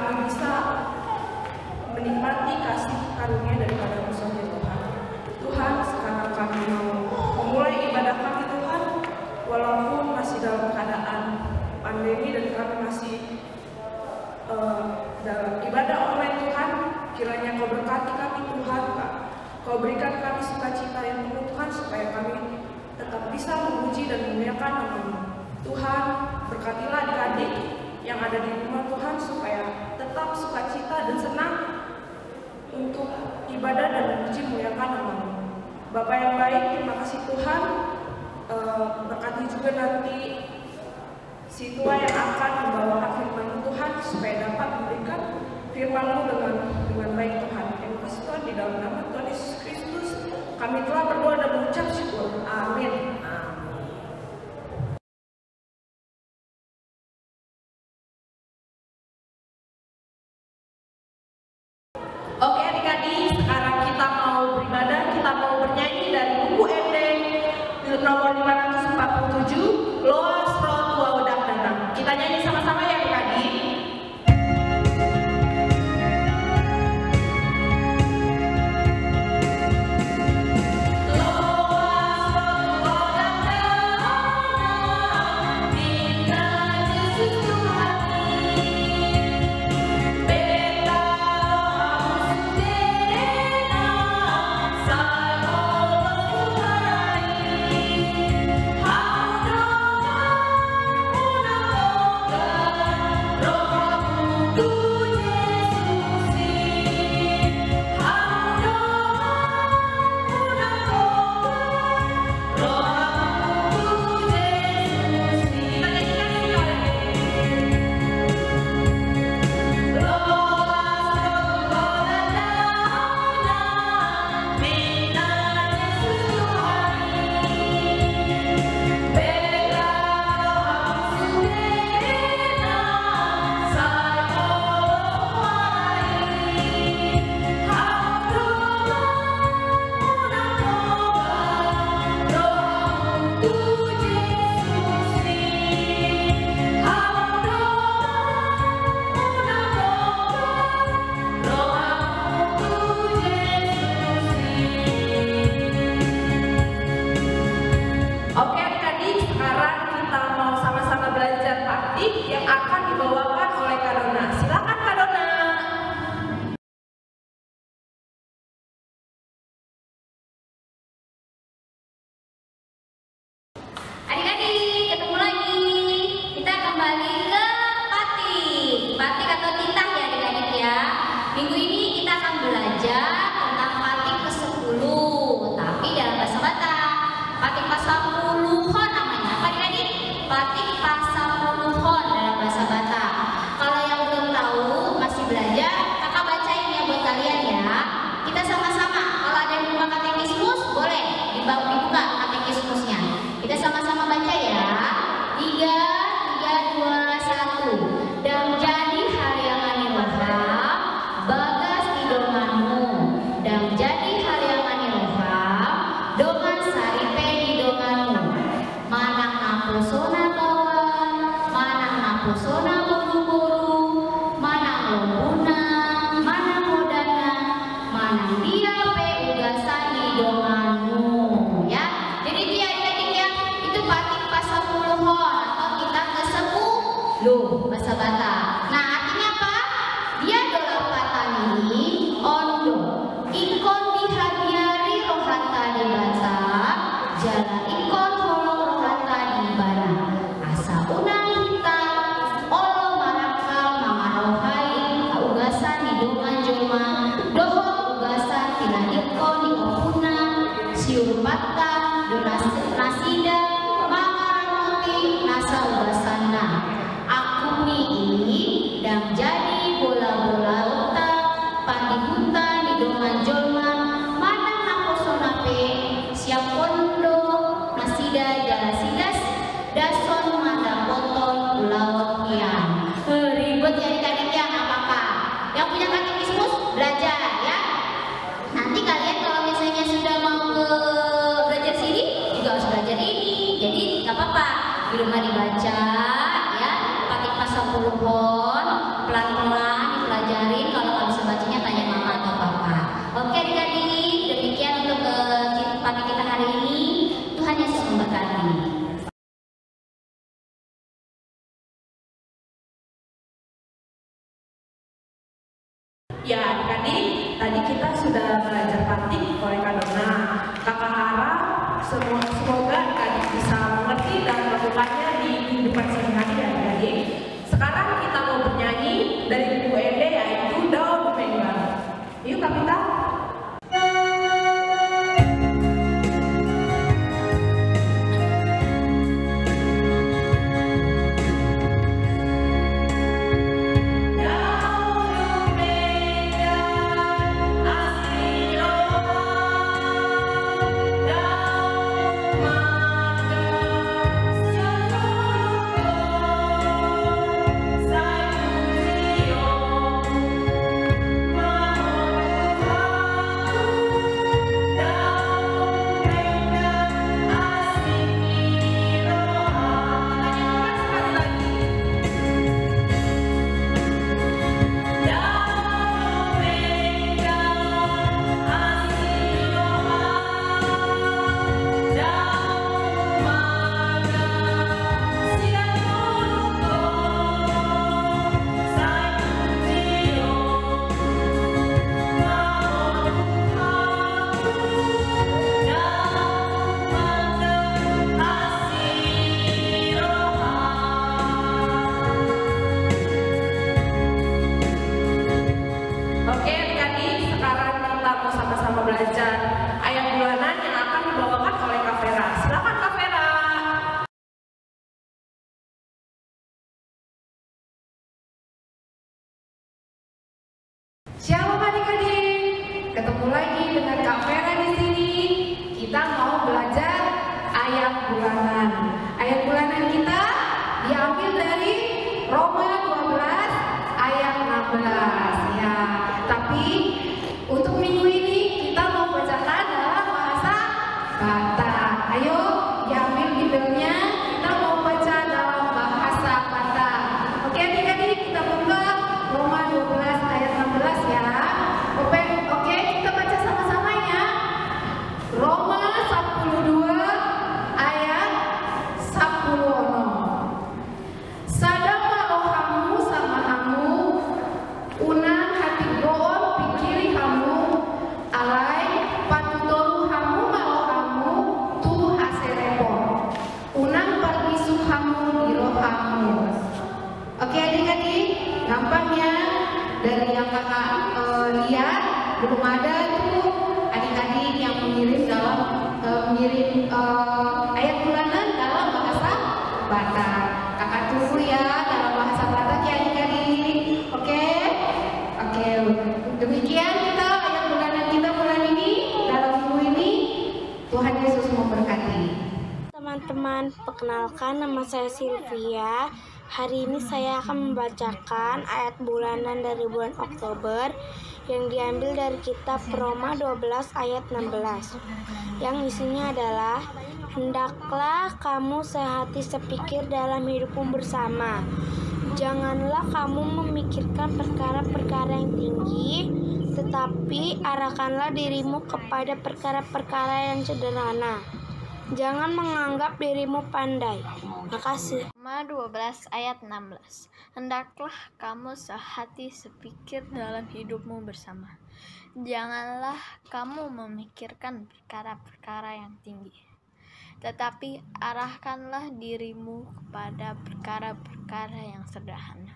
kami bisa menikmati kasih karunia daripada Tuhan Tuhan. Tuhan, sekarang kami mau memulai ibadah kami Tuhan, walaupun masih dalam keadaan pandemi dan kami masih dalam ibadah online Tuhan. Kiranya Kau berkati kami Tuhan, Kau berikan kami sukacita yang penuh Tuhan, supaya kami tetap bisa memuji dan memuliakan nama-Mu. Tuhan, berkatilah adik-adik yang ada di rumah Tuhan, supaya tetap sukacita dan senang untuk ibadah dan memuji memuliakan nama-Mu. Bapa yang baik, terima kasih Tuhan. Berkati juga nanti si tua yang akan membawakan firman-Mu Tuhan, supaya dapat memberikan firman-Mu dengan baik Tuhan. Terima kasih Tuhan, di dalam nama Tuhan Yesus Kristus kami telah berdoa dan mengucap syukur. Amin. Oke adik-adik, sekarang kita mau beribadah, kita mau bernyanyi dari buku MD nomor 547, Loas Roh Tua Udak Danang. Kita nyanyi sama-sama ya adik-adik. Loas Roh Tua Ya, adik-adik, tadi kita sudah belajar praktik oleh Kak Dona. Kakak harap semoga adik-adik bisa mengerti dan melakukannya di kehidupan sehari-hari ya adik-adik. Sekarang kita mau bernyanyi dari buku Ende yaitu Daun Menggang. Yuk Kak Pita. Belajar ayat bulanan yang akan dibawakan oleh Kak Vera. Silakan Kak Vera. Shalom adik-adik, ketemu lagi dengan Kak Vera di sini. Kita mau belajar ayat bulanan. Ayat bulanan kita diambil dari Roma 12 ayat 16 ya. Tapi untuk minggu ini kita mau bacakan dalam bahasa Batak. Ayo diambil Biblenya, kita mau baca dalam bahasa Batak. Oke adik-adik, kita buka Roma 12 ayat 16 ya. Oke, kita baca sama-sama ya. Roma 12 ayat 10. Sadama rohamu sama hamu, unang hati goon pikiri hamu, alai patutoru hamu mau hamu tu haserepon, unang permisuk hamu di rohamu. Oke adik-adik, gampang ya. Dari yang kakak lihat belum ada tuh adik-adik yang mengirim ayat bulanan dalam bahasa Batak. Kakak tunggu ya dalam bahasa Batak ya adik-adik. Oke, demikian kita ayat bulanan kita bulan ini dalam minggu ini. Tuhan Yesus memberkati. Teman-teman, perkenalkan nama saya Sylvia. Hari ini saya akan membacakan ayat bulanan dari bulan Oktober yang diambil dari kitab Roma 12 ayat 16. Yang isinya adalah, hendaklah kamu sehati sepikir dalam hidupmu bersama. Janganlah kamu memikirkan perkara-perkara yang tinggi, tetapi arahkanlah dirimu kepada perkara-perkara yang sederhana. Jangan menganggap dirimu pandai. Makasih. Roma 12 ayat 16. Hendaklah kamu sehati sepikir dalam hidupmu bersama. Janganlah kamu memikirkan perkara-perkara yang tinggi, tetapi arahkanlah dirimu kepada perkara-perkara yang sederhana.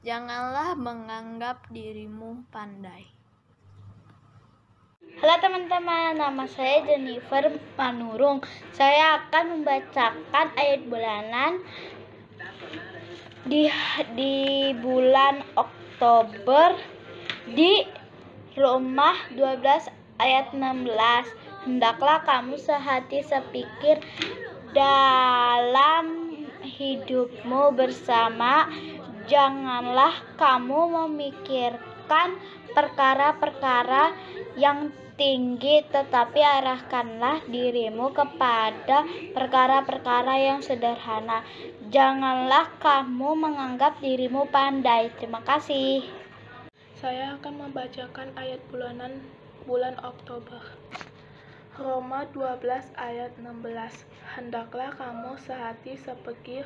Janganlah menganggap dirimu pandai. Halo teman-teman, nama saya Jennifer Manurung. Saya akan membacakan ayat bulanan di bulan Oktober di Roma 12 ayat 16. Hendaklah kamu sehati sepikir dalam hidupmu bersama. Janganlah kamu memikirkan perkara-perkara yang tinggi, tetapi arahkanlah dirimu kepada perkara-perkara yang sederhana. Janganlah kamu menganggap dirimu pandai. Terima kasih. Saya akan membacakan ayat bulanan bulan Oktober. Roma 12 ayat 16. Hendaklah kamu sehati sepikir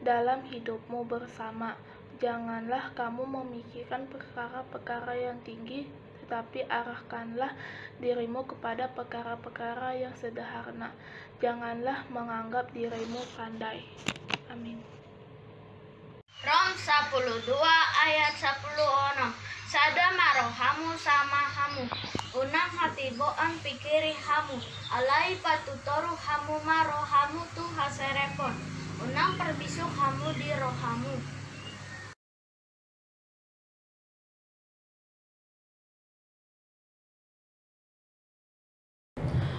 dalam hidupmu bersama. Janganlah kamu memikirkan perkara-perkara yang tinggi, tetapi arahkanlah dirimu kepada perkara-perkara yang sederhana. Janganlah menganggap dirimu pandai. Amin. Rom 12 ayat 10 Sada marohamu sama hamu unang hatiboan pikiri hamu alai patutoru hamu marohamu tu haserepon unang perbisuk hamu di rohamu.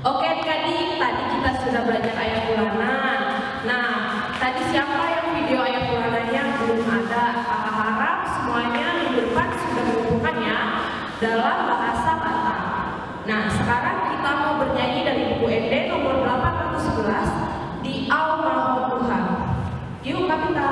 Oke adik-adik, tadi kita sudah belajar ayat bulanan. Nah, tadi siapa yang video ayat bulanannya belum ada? Kakak harap semuanya minggu depan sudah mengumpulkannya dalam bahasa Batak. Nah, sekarang kita mau bernyanyi dari buku ED nomor 811 di Au Maha Tuhan. Yuk Kapita.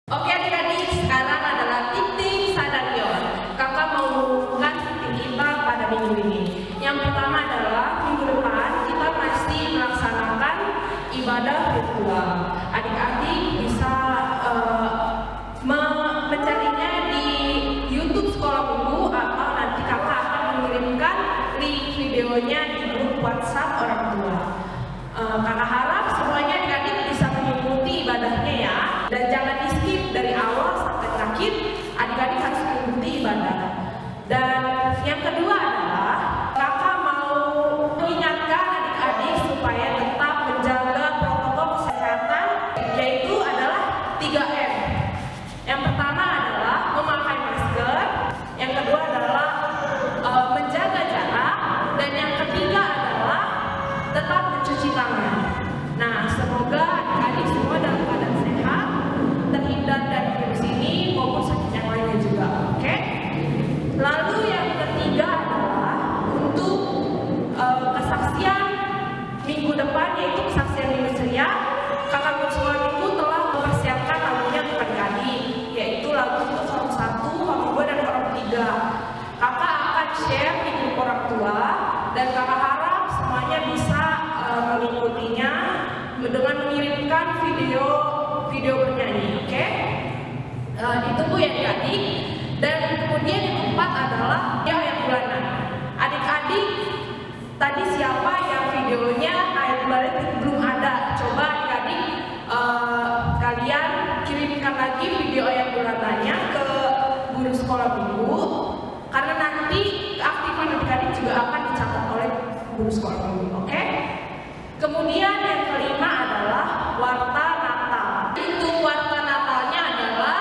Oke adik-adik, sekarang adalah titik sadarion. Kakak mau mengumumkan titik kita pada minggu ini. Yang pertama adalah minggu depan kita masih melaksanakan ibadah virtual. Adik-adik bisa mencarinya di YouTube Sekolah Minggu atau nanti kakak akan mengirimkan link videonya di grup WhatsApp orang tua. Kakak harap semuanya adik-adik bisa mengikuti ibadahnya ya. Dan jangan di skip dari awal sampai terakhir, adik-adik harus mengikuti ibadah. Dan yang kedua adalah kakak mau mengingatkan adik-adik supaya tetap menjaga protokol kesehatan, yaitu adalah 3M. Yang pertama adalah memakai masker, yang kedua adalah menjaga jarak, dan yang ketiga adalah tetap mencuci tangan. Nah, semoga adik-adik semua dalam keadaan sehat, terhindar dari virus ini maupun sakit yang lainnya juga, oke? Lalu yang ketiga adalah untuk kesaksian minggu depan, yaitu kesaksian minggu ceria. Kakak Sekolah Minggu telah mempersiapkan lagunya untuk adik-adik, yaitu lagu untuk Forum 1, Forum 2, dan Forum 3. Kakak akan share di grup orang tua, dan kakak harap semuanya bisa mengikutinya dengan mengirimkan video bernyanyi, oke? Ditunggu ya adik-adik. Dan kemudian yang keempat adalah ayat bulanan. Adik-adik, tadi siapa yang videonya ayat bulanan belum ada? Coba adik-adik kalian kirimkan lagi video ayat bulanannya ke guru sekolah minggu, karena nanti keaktifan adik-adik juga akan dicatat oleh guru sekolah minggu, oke? Kemudian yang kelima adalah warta Natal. Untuk warta Natalnya adalah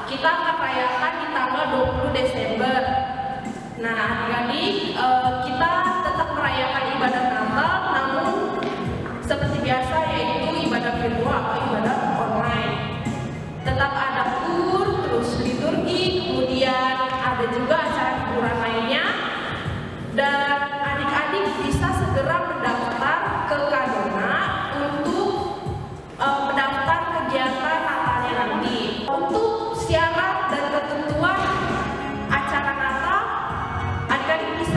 kita akan rayakan di tanggal 20 Desember. Nah adik-adik, kita tetap merayakan ibadah Natal, namun seperti biasa yaitu ibadah virtual atau ibadah online. Tetap ada kur, terus liturgi, kemudian ada juga acara hiburan lainnya. Dan adik-adik bisa segera mendaftar ke Kadona untuk mendaftar kegiatan Natalnya nanti. Untuk syarat dan ketentuan acara Natal, adik-adik bisa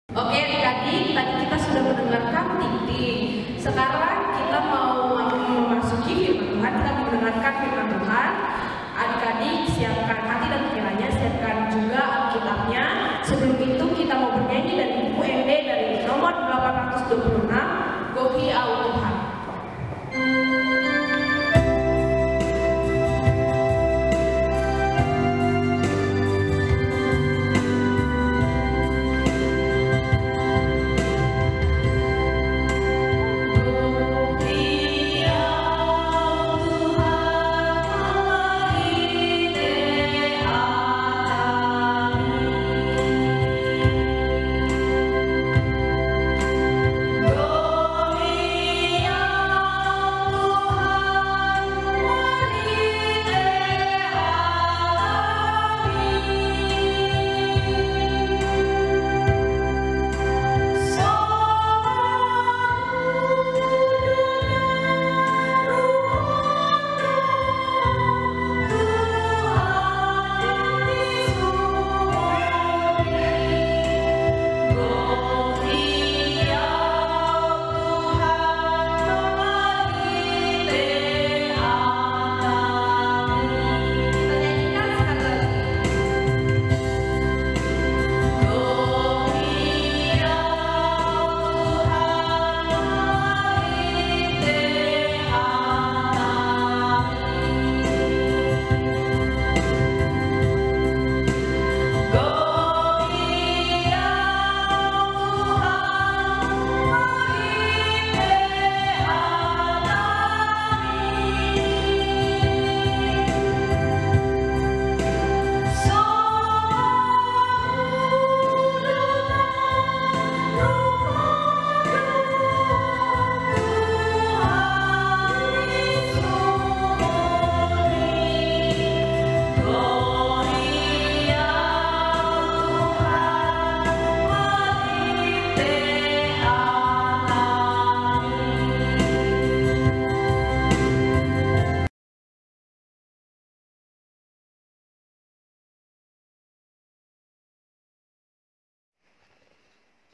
Oke adik-adik, tadi kita sudah mendengarkan Ting-Ting. Sekarang kita mau memasuki firman Tuhan, kita mendengarkan firman Tuhan. Adik-adik siapkan hati dan pikirannya, siapkan juga Alkitabnya. Sebelum itu kita mau bernyanyi dari buku MD dari nomor 826, Gohi Au Tuhan.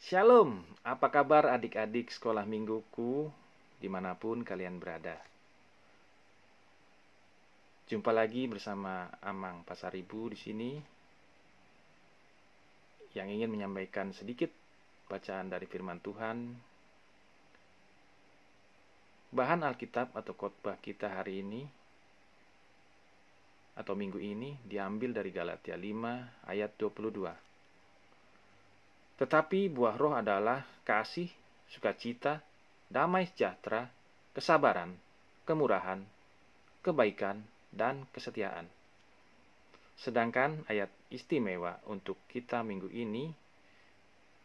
Shalom, apa kabar adik-adik sekolah mingguku dimanapun kalian berada. Jumpa lagi bersama Amang Pasaribu di sini yang ingin menyampaikan sedikit bacaan dari firman Tuhan. Bahan Alkitab atau khotbah kita hari ini atau minggu ini diambil dari Galatia 5 ayat 22. Tetapi buah roh adalah kasih, sukacita, damai sejahtera, kesabaran, kemurahan, kebaikan, dan kesetiaan. Sedangkan ayat istimewa untuk kita minggu ini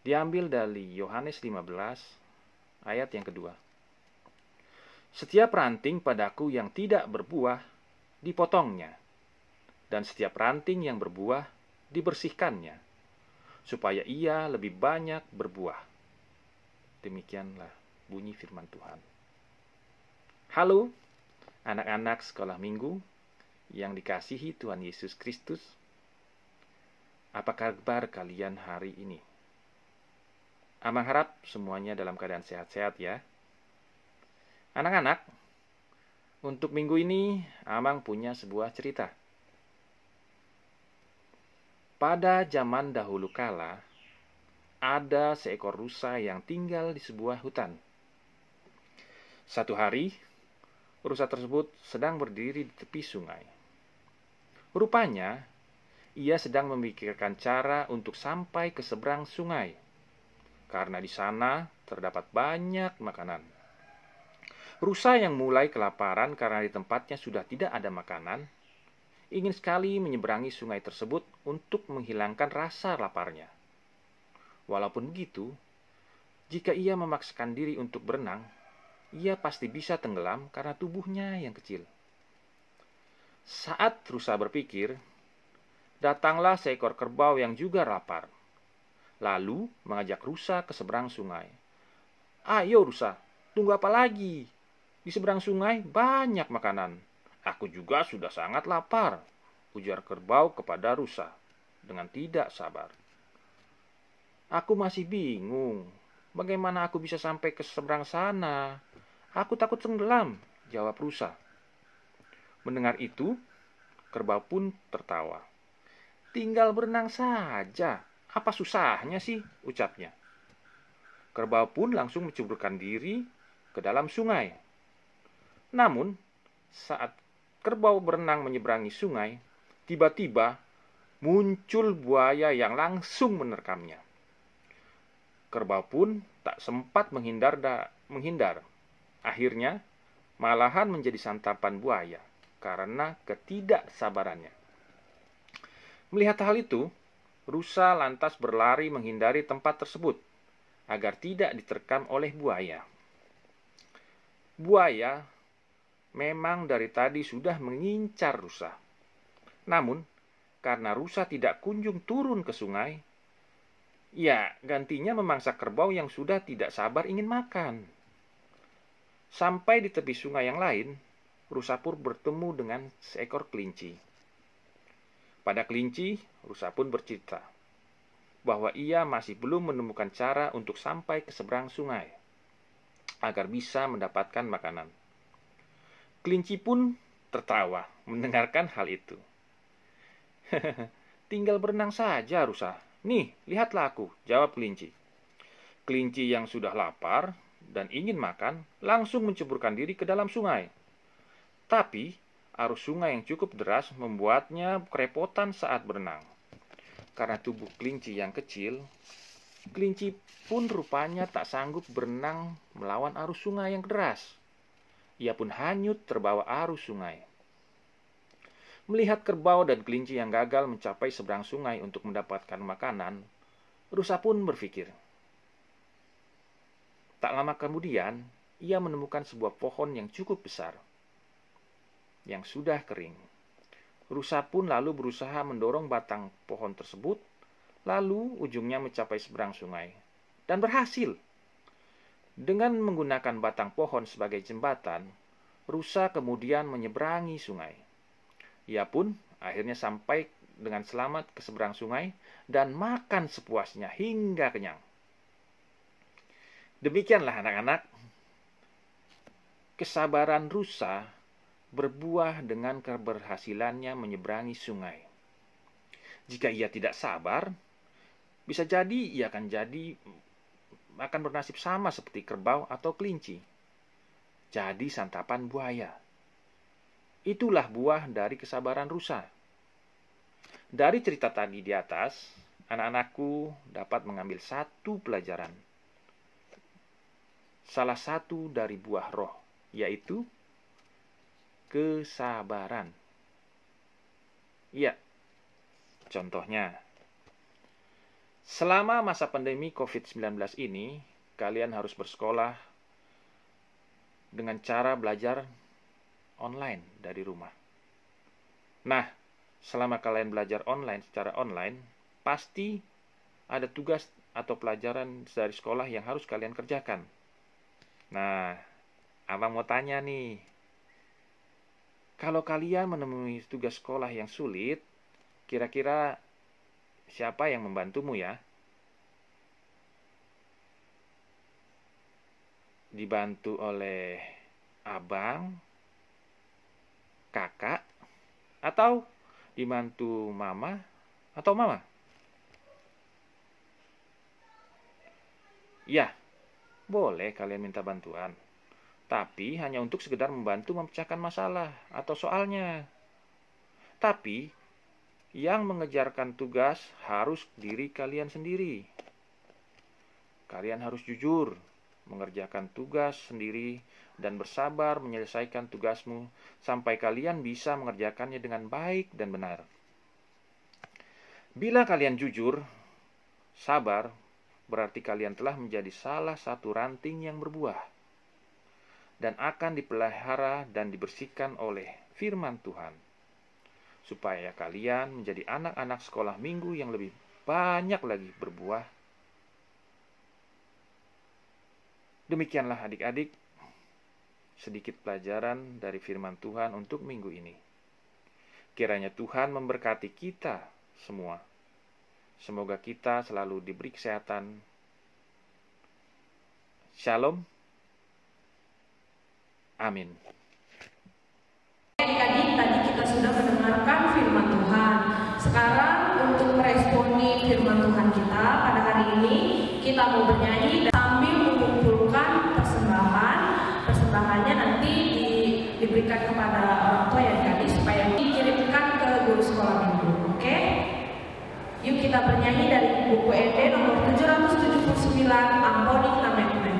diambil dari Yohanes 15 ayat yang kedua. Setiap ranting padaku yang tidak berbuah dipotongnya, dan setiap ranting yang berbuah dibersihkannya, supaya ia lebih banyak berbuah. Demikianlah bunyi firman Tuhan. Halo, anak-anak sekolah minggu yang dikasihi Tuhan Yesus Kristus. Apa kabar kalian hari ini? Amang harap semuanya dalam keadaan sehat-sehat ya. Anak-anak, untuk minggu ini Amang punya sebuah cerita. Pada zaman dahulu kala, ada seekor rusa yang tinggal di sebuah hutan. Satu hari, rusa tersebut sedang berdiri di tepi sungai. Rupanya, ia sedang memikirkan cara untuk sampai ke seberang sungai, karena di sana terdapat banyak makanan. Rusa yang mulai kelaparan karena di tempatnya sudah tidak ada makanan, ingin sekali menyeberangi sungai tersebut untuk menghilangkan rasa laparnya. Walaupun begitu, jika ia memaksakan diri untuk berenang, ia pasti bisa tenggelam karena tubuhnya yang kecil. Saat rusa berpikir, datanglah seekor kerbau yang juga lapar. Lalu mengajak rusa ke seberang sungai. "Ayo rusa, tunggu apa lagi? Di seberang sungai banyak makanan. Aku juga sudah sangat lapar," ujar kerbau kepada rusa dengan tidak sabar. "Aku masih bingung, bagaimana aku bisa sampai ke seberang sana? Aku takut tenggelam," jawab rusa. Mendengar itu, kerbau pun tertawa. "Tinggal berenang saja, apa susahnya sih?" ucapnya. Kerbau pun langsung menceburkan diri ke dalam sungai. Namun, saat kerbau berenang menyeberangi sungai, tiba-tiba muncul buaya yang langsung menerkamnya. Kerbau pun tak sempat menghindar. Akhirnya, malahan menjadi santapan buaya karena ketidaksabarannya. Melihat hal itu, rusa lantas berlari menghindari tempat tersebut agar tidak diterkam oleh buaya. Buaya memang dari tadi sudah mengincar rusa. Namun, karena rusa tidak kunjung turun ke sungai, ya gantinya memangsa kerbau yang sudah tidak sabar ingin makan. Sampai di tepi sungai yang lain, rusa pun bertemu dengan seekor kelinci. Pada kelinci, rusa pun bercerita bahwa ia masih belum menemukan cara untuk sampai ke seberang sungai agar bisa mendapatkan makanan. Kelinci pun tertawa mendengarkan hal itu. "Tinggal berenang saja, rusa. Nih, lihatlah aku," jawab kelinci. Kelinci yang sudah lapar dan ingin makan langsung menceburkan diri ke dalam sungai. Tapi, arus sungai yang cukup deras membuatnya kerepotan saat berenang. Karena tubuh kelinci yang kecil, kelinci pun rupanya tak sanggup berenang melawan arus sungai yang deras. Ia pun hanyut terbawa arus sungai. Melihat kerbau dan kelinci yang gagal mencapai seberang sungai untuk mendapatkan makanan, rusa pun berpikir. Tak lama kemudian, ia menemukan sebuah pohon yang cukup besar, yang sudah kering. Rusa pun lalu berusaha mendorong batang pohon tersebut, lalu ujungnya mencapai seberang sungai, dan berhasil. Dengan menggunakan batang pohon sebagai jembatan, rusa kemudian menyeberangi sungai. Ia pun akhirnya sampai dengan selamat ke seberang sungai dan makan sepuasnya hingga kenyang. Demikianlah anak-anak, kesabaran rusa berbuah dengan keberhasilannya menyeberangi sungai. Jika ia tidak sabar, bisa jadi ia akan bernasib sama seperti kerbau atau kelinci, jadi santapan buaya. Itulah buah dari kesabaran rusa. Dari cerita tadi di atas, anak-anakku dapat mengambil satu pelajaran. Salah satu dari buah roh, yaitu kesabaran. Ya, contohnya, selama masa pandemi COVID-19 ini, kalian harus bersekolah dengan cara belajar online dari rumah. Nah, selama kalian belajar online secara online, pasti ada tugas atau pelajaran dari sekolah yang harus kalian kerjakan. Nah, abang mau tanya nih. Kalau kalian menemui tugas sekolah yang sulit, kira-kira siapa yang membantumu ya? Dibantu oleh abang, kakak, atau dibantu mama atau mama? Ya, boleh kalian minta bantuan, tapi hanya untuk sekedar membantu memecahkan masalah atau soalnya. Tapi yang mengejarkan tugas harus diri kalian sendiri. Kalian harus jujur mengerjakan tugas sendiri dan bersabar menyelesaikan tugasmu sampai kalian bisa mengerjakannya dengan baik dan benar. Bila kalian jujur, sabar, berarti kalian telah menjadi salah satu ranting yang berbuah dan akan dipelihara dan dibersihkan oleh firman Tuhan, supaya kalian menjadi anak-anak sekolah minggu yang lebih banyak lagi berbuah. Demikianlah adik-adik, sedikit pelajaran dari firman Tuhan untuk minggu ini. Kiranya Tuhan memberkati kita semua. Semoga kita selalu diberi kesehatan. Shalom. Amin. Adik-adik, tadi kita sudah mendengarkan firman Tuhan. Sekarang untuk meresponi firman Tuhan kita pada hari ini, kita mau bernyanyi dan sambil mengumpulkan persembahan. Persembahannya nanti diberikan kepada orang tua ya adik-adik supaya dikirimkan ke guru sekolah minggu. Oke? Yuk kita bernyanyi dari buku ED nomor 779, Amponik Nametme.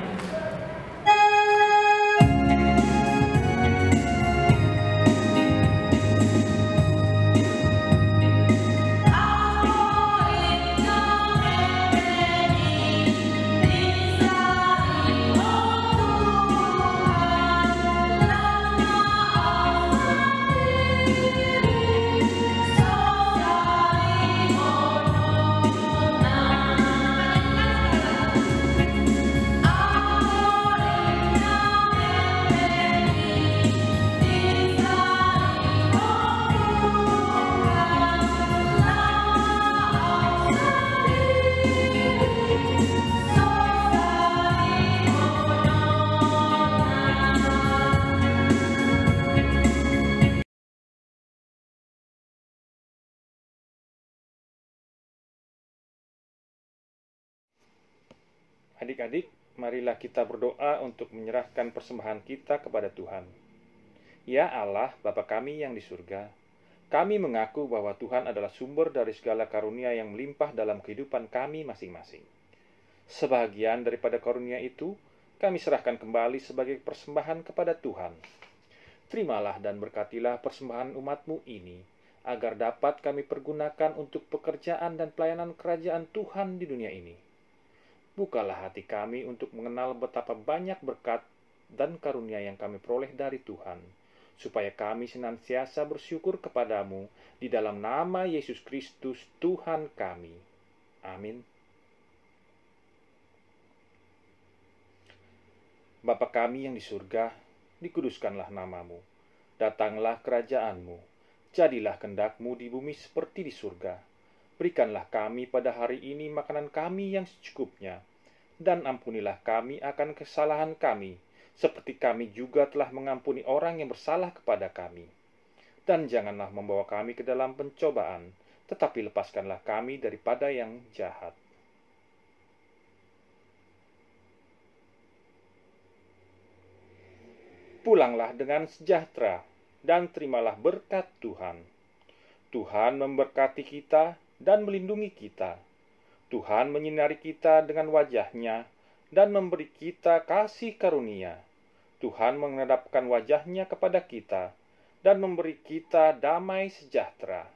Adik-adik, marilah kita berdoa untuk menyerahkan persembahan kita kepada Tuhan. Ya Allah, Bapa kami yang di surga, kami mengaku bahwa Tuhan adalah sumber dari segala karunia yang melimpah dalam kehidupan kami masing-masing. Sebagian daripada karunia itu, kami serahkan kembali sebagai persembahan kepada Tuhan. Terimalah dan berkatilah persembahan umat-Mu ini, agar dapat kami pergunakan untuk pekerjaan dan pelayanan kerajaan Tuhan di dunia ini. Bukalah hati kami untuk mengenal betapa banyak berkat dan karunia yang kami peroleh dari Tuhan, supaya kami senantiasa bersyukur kepadamu di dalam nama Yesus Kristus Tuhan kami. Amin. Bapa kami yang di surga, dikuduskanlah namamu. Datanglah kerajaanmu. Jadilah kehendak-Mu di bumi seperti di surga. Berikanlah kami pada hari ini makanan kami yang secukupnya, dan ampunilah kami akan kesalahan kami, seperti kami juga telah mengampuni orang yang bersalah kepada kami. Dan janganlah membawa kami ke dalam pencobaan, tetapi lepaskanlah kami daripada yang jahat. Pulanglah dengan sejahtera, dan terimalah berkat Tuhan. Tuhan memberkati kita dan melindungi kita. Tuhan menyinari kita dengan wajah-Nya dan memberi kita kasih karunia. Tuhan menghadapkan wajah-Nya kepada kita dan memberi kita damai sejahtera.